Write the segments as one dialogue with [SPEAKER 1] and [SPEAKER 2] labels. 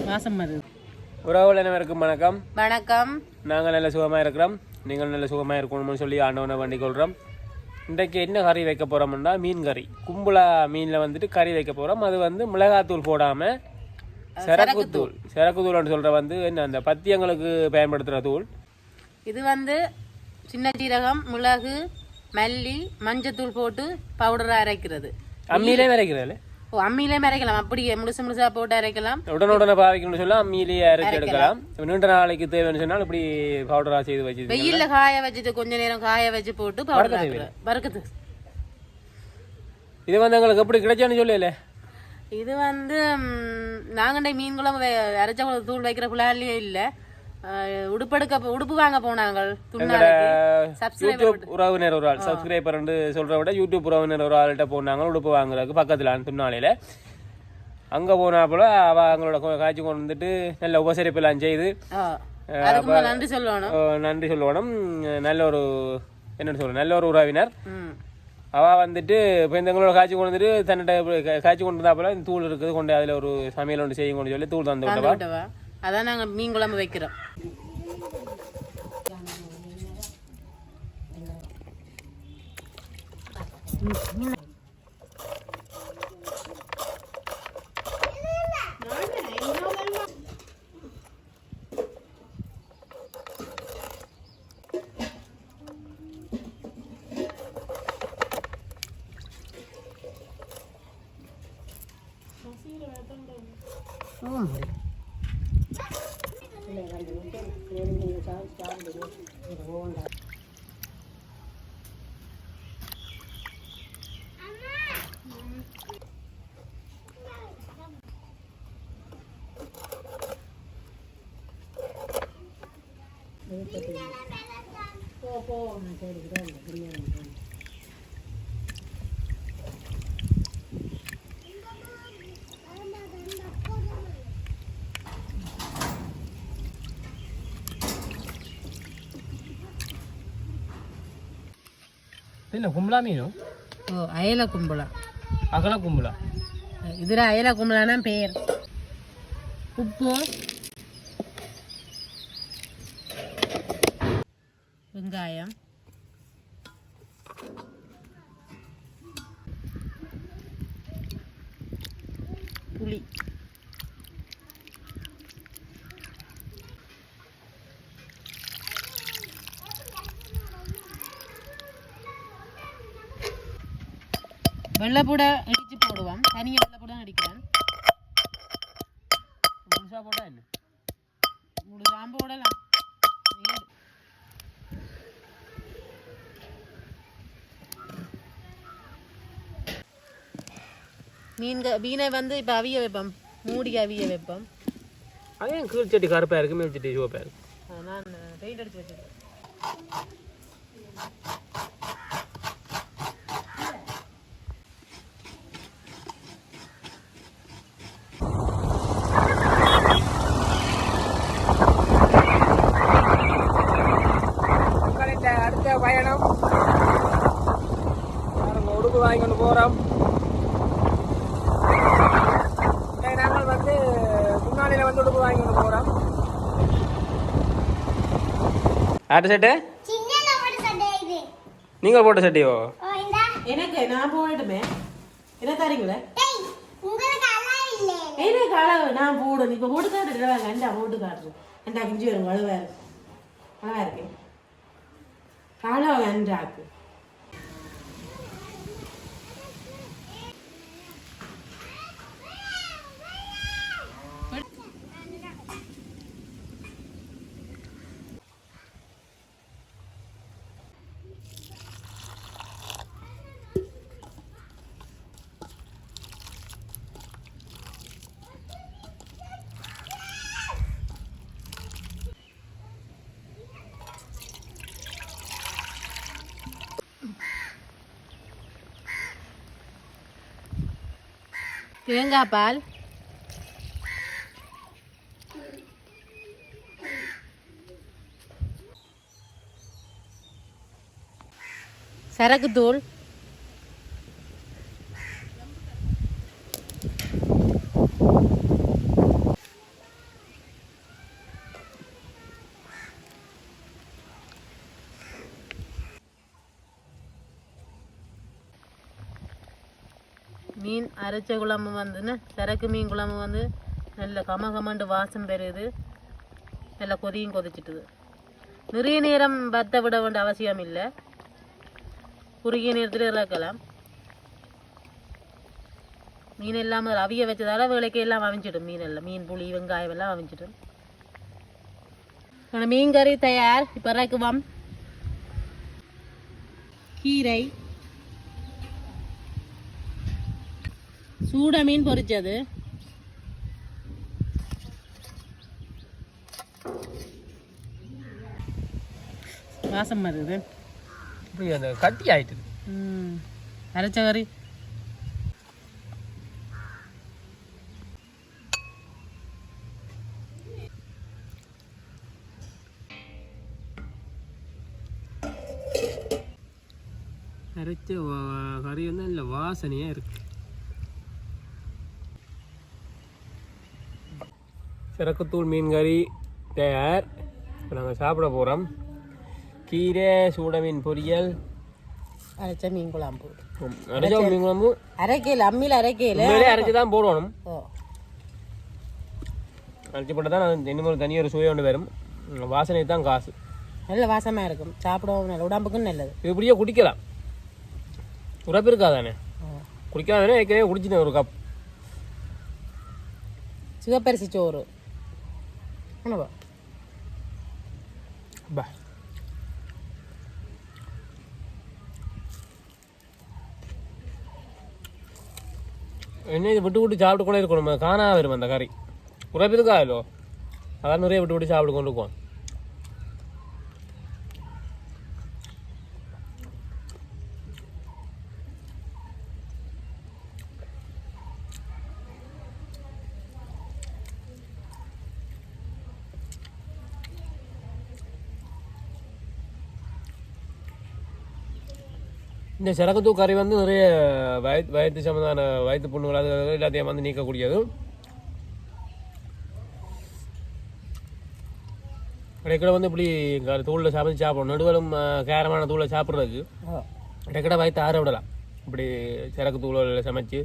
[SPEAKER 1] வாசம் வருது.
[SPEAKER 2] உறவுகள் அனைவருக்கும் வணக்கம்.
[SPEAKER 3] வணக்கம்.
[SPEAKER 2] நாங்கள் நல்ல சுகமாக இருக்கிறோம். நீங்கள் நல்ல சுகமாக இருக்கணும்னு சொல்லி ஆண்டவனை வேண்டிக் கொள்கிறோம். இன்றைக்கு என்ன கறி வைக்க போகிறோம்னா மீன் கறி. கும்பலா மீனில் வந்துட்டு கறி வைக்க போகிறோம். அது வந்து மிளகாத்தூள் போடாமல் செரக்குத்தூள். செரக்குத்தூள்னு சொல்கிற வந்து என்ன அந்த பத்தியங்களுக்கு பயன்படுத்துகிற தூள்.
[SPEAKER 3] இது வந்து சின்ன சீரகம், மிளகு, மல்லி, மஞ்சத்தூள் போட்டு பவுடராக அரைக்கிறது.
[SPEAKER 2] அம்மியிலே அரைக்கிறது.
[SPEAKER 3] ஓ, அம்மியிலே அரைக்கலாம். அப்படியே முழுசா போட்டு அரைக்கலாம்.
[SPEAKER 2] உடனுடனே பாவிக்கணும்னு சொல்லலாம். அம்மியிலேயே அரைச்சி எடுக்கலாம். நீண்ட நாளைக்கு தேவைன்னு சொன்னால் இப்படி பவுடரா செய்து வச்சு
[SPEAKER 3] வெயில்ல காய வச்சுட்டு கொஞ்ச நேரம் காய வச்சு போட்டு பவுடர் வறுக்குது. இது
[SPEAKER 2] வந்து எங்களுக்கு எப்படி கிடைச்சான்னு சொல்லல.
[SPEAKER 3] இது வந்து நாங்கண்டே மீன் குழம்பு அரைச்ச தூள் வைக்கிற புள்ளாலேயே இல்லை. உடுப்பு வாங்க போனாங்க.
[SPEAKER 2] யூடியூப் உறவினர் ஒரு ஆள் சப்ஸ்கிரைபர் சொல்ற விட யூடியூப் உறவினர் ஒரு ஆள்கிட்ட போனாங்க உடுப்பு வாங்குறதுக்கு பக்கத்துல துன்னாலையில. அங்க போனாப்புல அவ அவங்களோட காய்ச்சி கொண்டு வந்துட்டு நல்ல உபசரிப்பெல்லாம் செய்து
[SPEAKER 3] நன்றி
[SPEAKER 2] சொல்லணும். நல்ல ஒரு என்ன சொல்ற நல்ல ஒரு உறவினர். அவ வந்துட்டு இப்போ இந்த எங்களோட காய்ச்சி கொண்டு வந்துட்டு தன்னிட்ட காய்ச்சி கொண்டு இருந்தாப்புல தூள் இருக்குது கொண்டு அதுல ஒரு சமையல் ஒன்று செய்யும் கொண்டு சொல்லி தூள் தந்து விட்டவா.
[SPEAKER 3] அதான் நாங்கள் மீன் குழம்பு வைக்கிறோம்.
[SPEAKER 2] ಇಲ್ಲ ಕುಂಬಳ ಮೀನು.
[SPEAKER 3] ಅಯಲ ಕುಂಬಳ,
[SPEAKER 2] ಅಗಲ ಕುಂಬಳ.
[SPEAKER 3] ಇದರ ಅಯಲ ಕುಂಬಳನ ಪೇರ್. ಉಪ್ಪು, வெங்காயம், புளி, வெள்ளைப்பூடை இடிச்சு போடுவோம். தனியாக வெள்ளைப்பூடை அடிக்கிறேன்.
[SPEAKER 2] முழுசா போட்டா என்ன
[SPEAKER 3] சாம்பு போடலாம். மீனை வந்து இப்போ அவிய வைப்போம். மூடி அவிய வைப்போம்.
[SPEAKER 2] அதே கீழ் சட்டி கருப்பாக இருக்கு, மேல் சட்டி சிவப்பாக இருக்கு.
[SPEAKER 3] நான் பெயிண்ட் அடிச்சு வச்சிருக்கேன்.
[SPEAKER 2] அடுத்த பயணம் உடுப்பு வாங்கி கொண்டு போகிறோம். நாங்கள் வந்து முன்னாடியில் வந்து உடுப்பு வாங்கி கொண்டு போகிறோம். ஆட்ட சட்டை நீங்கள் போட்ட சட்டையோ?
[SPEAKER 3] எனக்கு நான் போடட்டுமே. என்ன தரீங்களே? எனக்கு அளவு நான் போடணும். இப்போ போட்டு காட்டுறேன். ரெண்டா போட்டு காட்டுறேன். ரெண்டா கிஞ்சி வரும். அழகா இருக்கு. அழகா இருக்கு. அளவு ரெண்டாக்கு. தேங்காய் பால், சரக்குத்தூள், மீன் அரைச்ச குழம்பு வந்துன்னு சரக்கு மீன் குழம்பு வந்து நல்ல கமகமண்டு வாசம் பெறுது, நல்லா கொதியும் கொதிச்சிட்டுது. நிறைய நேரம் வத்த விட வேண்டிய அவசியம் இல்லை, குறுகிய நேரத்தில் இறக்கலாம். மீன் எல்லாம் அவிய வச்சதால வேலைக்கு எல்லாம் அவிஞ்சிடும். மீன் எல்லாம் மீன் புளி வெங்காயம் எல்லாம் அவிஞ்சிடும். மீன் கறி தயார். இப்போ இறக்குவோம். கீரை, சூட மீன் பொரிச்சது, வாசம் வருது.
[SPEAKER 2] இப்படி அந்த கட்டி ஆயிட்டு
[SPEAKER 3] அரைச்ச கறி.
[SPEAKER 2] அரைச்ச கறி வந்து நல்ல வாசனையாக இருக்குது. சரக்குத்தூள் மீன் கறி தயார். இப்போ நாங்கள் சாப்பிட போகிறோம். கீரை, சூட மீன் பொரியல்,
[SPEAKER 3] அரைச்ச மீன் குழம்பு.
[SPEAKER 2] அரைச்ச மீன் குழம்பு
[SPEAKER 3] அரைக்கையில் அம்மியில் அரைக்கையில்
[SPEAKER 2] அரைச்சி தான் போடணும். அரைச்சி போட்டால் தான் இன்னும் தனியாக ஒரு சுவை ஒன்று வரும். வாசனை தான் காசு.
[SPEAKER 3] நல்ல வாசமாக இருக்கும், சாப்பிடவும் நல்ல, உடம்புக்கும் நல்லது.
[SPEAKER 2] இது இப்படியே குடிக்கலாம், உரப்பு இருக்காதானே. குடிக்காதானே, ஏற்கனவே குடிச்சிட்டேன் ஒரு கப்.
[SPEAKER 3] சிவப்பரிசி சோறு என்னவா
[SPEAKER 2] பா. என்ன இது விட்டு விட்டு சாப்பிட்டு கூட இருக்கணும், காணா வரும் அந்த கறி. உரப்பு இருக்காதோ, அதான் நிறைய விட்டு விட்டு சாப்பிட்டு கொண்டு இருக்கோம். இந்த சரக்குத்தூ கறி வந்து நிறைய வயிற்று சம்பந்தமான வயிற்று புண்ணுகள் அது எல்லாத்தையும் வந்து நீக்கக்கூடியது. இடைக்கிட வந்து இப்படி தூளில் சமைச்சு சாப்பிடணும். நடுவலும் கேரமான தூளை சாப்பிட்றதுக்கு இடைக்கிட வயிற்று ஆற விடலாம். இப்படி சரக்கு தூளில் சமைச்சு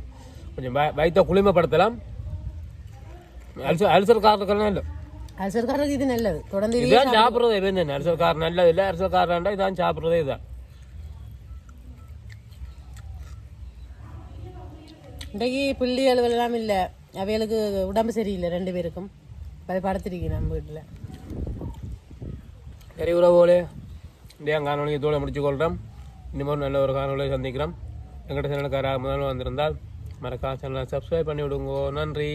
[SPEAKER 2] கொஞ்சம் வயிற்றை குளிமைப்படுத்தலாம். அல்சர் காரத்துக்கெல்லாம் இல்லை,
[SPEAKER 3] அல்சர் காரத்துக்கு இது நல்லது. தொடர்ந்து
[SPEAKER 2] இதுதான் சாப்பிட்றது. எப்போ அல்சர் காரம் நல்லது இல்லை, அல்சர் காரம்டா இதான் சாப்பிட்றதே. இதுதான்
[SPEAKER 3] இன்றைக்கு பிள்ளை அளவெல்லாம் இல்லை, அவைகளுக்கு உடம்பு சரியில்லை 2 பேருக்கும். அதை படுத்திருக்கேன் நம்ம வீட்டில்.
[SPEAKER 2] சரி உறவோலே, இந்த காணொலியை தோலை முடிச்சுக்கொள்கிறோம். இன்னும் நல்ல ஒரு காணொலியை சந்திக்கிறோம். எங்கிட்ட சேனலுக்கார முதல்ல வந்திருந்தால் மறக்காம சேனலை சப்ஸ்கிரைப் பண்ணி விடுங்க. நன்றி.